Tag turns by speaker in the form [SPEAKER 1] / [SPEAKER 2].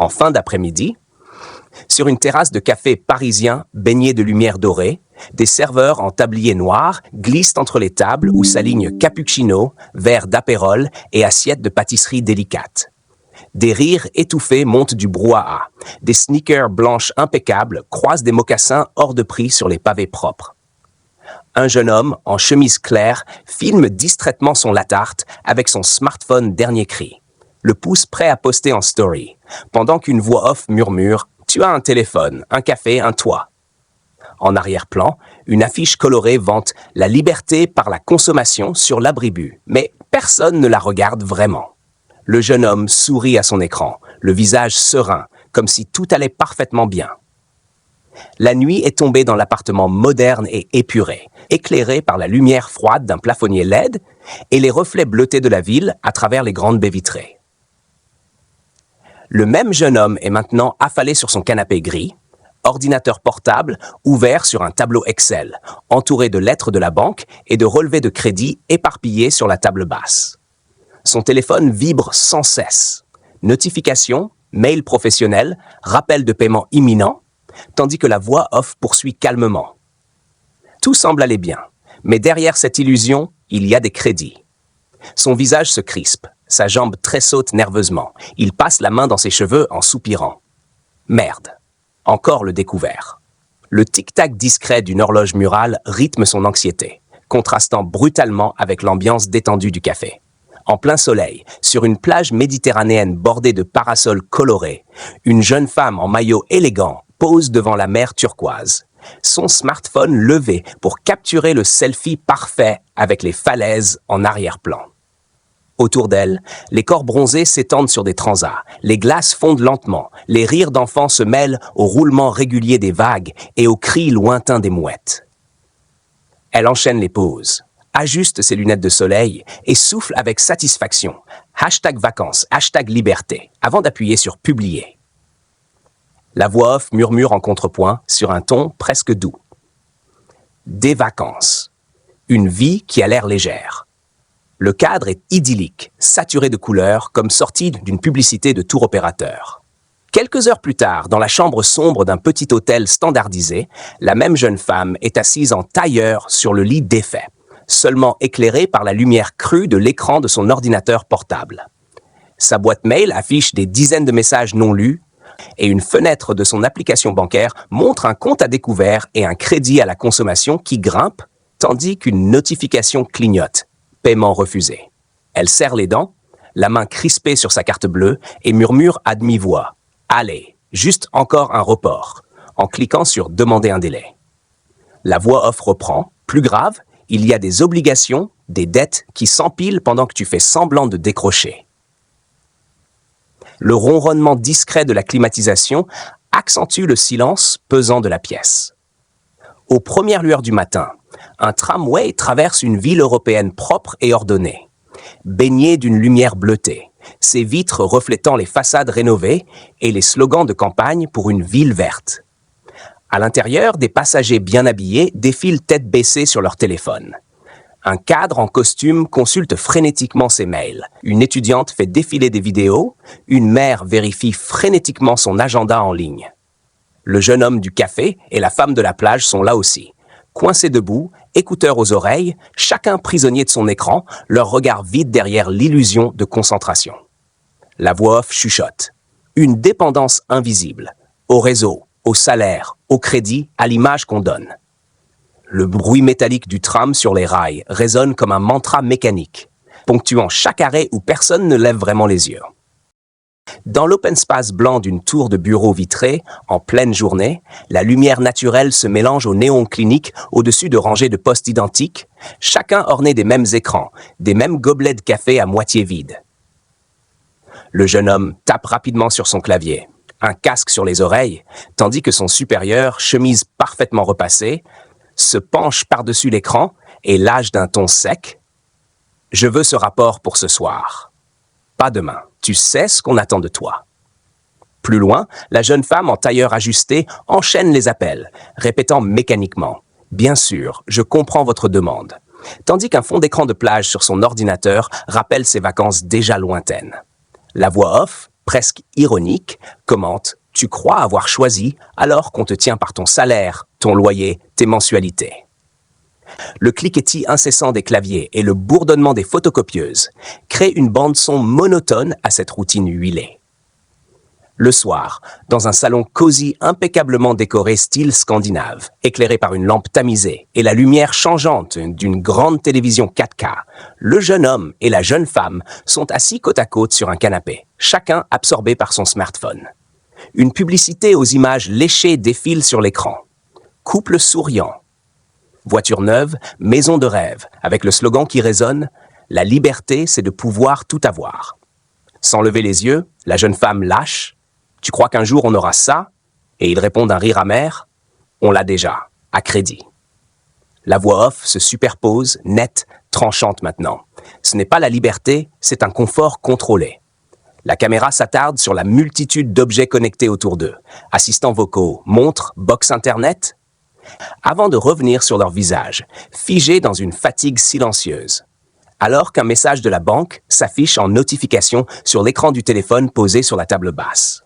[SPEAKER 1] En fin d'après-midi, sur une terrasse de café parisien baignée de lumière dorée, des serveurs en tablier noir glissent entre les tables où s'alignent cappuccino, verres d'apérol et assiettes de pâtisserie délicates. Des rires étouffés montent du brouhaha. Des sneakers blanches impeccables croisent des mocassins hors de prix sur les pavés propres. Un jeune homme, en chemise claire, filme distraitement son latte art avec son smartphone dernier cri, le pouce prêt à poster en story, pendant qu'une voix off murmure « Tu as un téléphone, un café, un toit ». En arrière-plan, une affiche colorée vante « La liberté par la consommation sur l'abribus », mais personne ne la regarde vraiment. Le jeune homme sourit à son écran, le visage serein, comme si tout allait parfaitement bien. La nuit est tombée dans l'appartement moderne et épuré, éclairé par la lumière froide d'un plafonnier LED et les reflets bleutés de la ville à travers les grandes baies vitrées. Le même jeune homme est maintenant affalé sur son canapé gris, ordinateur portable ouvert sur un tableau Excel, entouré de lettres de la banque et de relevés de crédit éparpillés sur la table basse. Son téléphone vibre sans cesse. Notifications, mails professionnels, rappels de paiement imminents, tandis que la voix off poursuit calmement. Tout semble aller bien, mais derrière cette illusion, il y a des crédits. Son visage se crispe, sa jambe tressaute nerveusement. Il passe la main dans ses cheveux en soupirant. Merde, encore le découvert. Le tic-tac discret d'une horloge murale rythme son anxiété, contrastant brutalement avec l'ambiance détendue du café. En plein soleil, sur une plage méditerranéenne bordée de parasols colorés, une jeune femme en maillot élégant pose devant la mer turquoise, son smartphone levé pour capturer le selfie parfait avec les falaises en arrière-plan. Autour d'elle, les corps bronzés s'étendent sur des transats, les glaces fondent lentement, les rires d'enfants se mêlent au roulement régulier des vagues et aux cris lointains des mouettes. Elle enchaîne les pauses, ajuste ses lunettes de soleil et souffle avec satisfaction #vacances, #liberté, avant d'appuyer sur publier. La voix off murmure en contrepoint sur un ton presque doux. Des vacances. Une vie qui a l'air légère. Le cadre est idyllique, saturé de couleurs, comme sorti d'une publicité de tour opérateur. Quelques heures plus tard, dans la chambre sombre d'un petit hôtel standardisé, la même jeune femme est assise en tailleur sur le lit défait, seulement éclairée par la lumière crue de l'écran de son ordinateur portable. Sa boîte mail affiche des dizaines de messages non lus et une fenêtre de son application bancaire montre un compte à découvert et un crédit à la consommation qui grimpe, tandis qu'une notification clignote. Paiement refusé. Elle serre les dents, la main crispée sur sa carte bleue et murmure à demi-voix « Allez, juste encore un report », en cliquant sur « Demander un délai ». La voix off reprend. Plus grave, il y a des obligations, des dettes qui s'empilent pendant que tu fais semblant de décrocher. Le ronronnement discret de la climatisation accentue le silence pesant de la pièce. Aux premières lueurs du matin, un tramway traverse une ville européenne propre et ordonnée, baignée d'une lumière bleutée, ses vitres reflétant les façades rénovées et les slogans de campagne pour une ville verte. À l'intérieur, des passagers bien habillés défilent tête baissée sur leur téléphone. Un cadre en costume consulte frénétiquement ses mails. Une étudiante fait défiler des vidéos. Une mère vérifie frénétiquement son agenda en ligne. Le jeune homme du café et la femme de la plage sont là aussi. Coincés debout, écouteurs aux oreilles, chacun prisonnier de son écran, leur regard vide derrière l'illusion de concentration. La voix off chuchote. Une dépendance invisible. Au réseau, au salaire, au crédit, à l'image qu'on donne. Le bruit métallique du tram sur les rails résonne comme un mantra mécanique, ponctuant chaque arrêt où personne ne lève vraiment les yeux. Dans l'open space blanc d'une tour de bureau vitrée, en pleine journée, la lumière naturelle se mélange au néon clinique au-dessus de rangées de postes identiques, chacun orné des mêmes écrans, des mêmes gobelets de café à moitié vides. Le jeune homme tape rapidement sur son clavier, un casque sur les oreilles, tandis que son supérieur, chemise parfaitement repassée, se penche par-dessus l'écran et lâche d'un ton sec « Je veux ce rapport pour ce soir. Pas demain. Tu sais ce qu'on attend de toi. » Plus loin, la jeune femme en tailleur ajusté enchaîne les appels, répétant mécaniquement « Bien sûr, je comprends votre demande », tandis qu'un fond d'écran de plage sur son ordinateur rappelle ses vacances déjà lointaines. La voix off, presque ironique, commente « Tu crois avoir choisi alors qu'on te tient par ton salaire, ton loyer, tes mensualités ». Le cliquetis incessant des claviers et le bourdonnement des photocopieuses créent une bande-son monotone à cette routine huilée. Le soir, dans un salon cosy impeccablement décoré style scandinave, éclairé par une lampe tamisée et la lumière changeante d'une grande télévision 4K, le jeune homme et la jeune femme sont assis côte à côte sur un canapé, chacun absorbé par son smartphone. Une publicité aux images léchées défile sur l'écran. Couple souriant. Voiture neuve, maison de rêve, avec le slogan qui résonne « La liberté, c'est de pouvoir tout avoir ». Sans lever les yeux, la jeune femme lâche « Tu crois qu'un jour on aura ça ?» Et il répond d'un rire amer « On l'a déjà, à crédit ». La voix off se superpose, nette, tranchante maintenant. Ce n'est pas la liberté, c'est un confort contrôlé. La caméra s'attarde sur la multitude d'objets connectés autour d'eux. Assistants vocaux, montres, box internet. Avant de revenir sur leur visage, figés dans une fatigue silencieuse. Alors qu'un message de la banque s'affiche en notification sur l'écran du téléphone posé sur la table basse.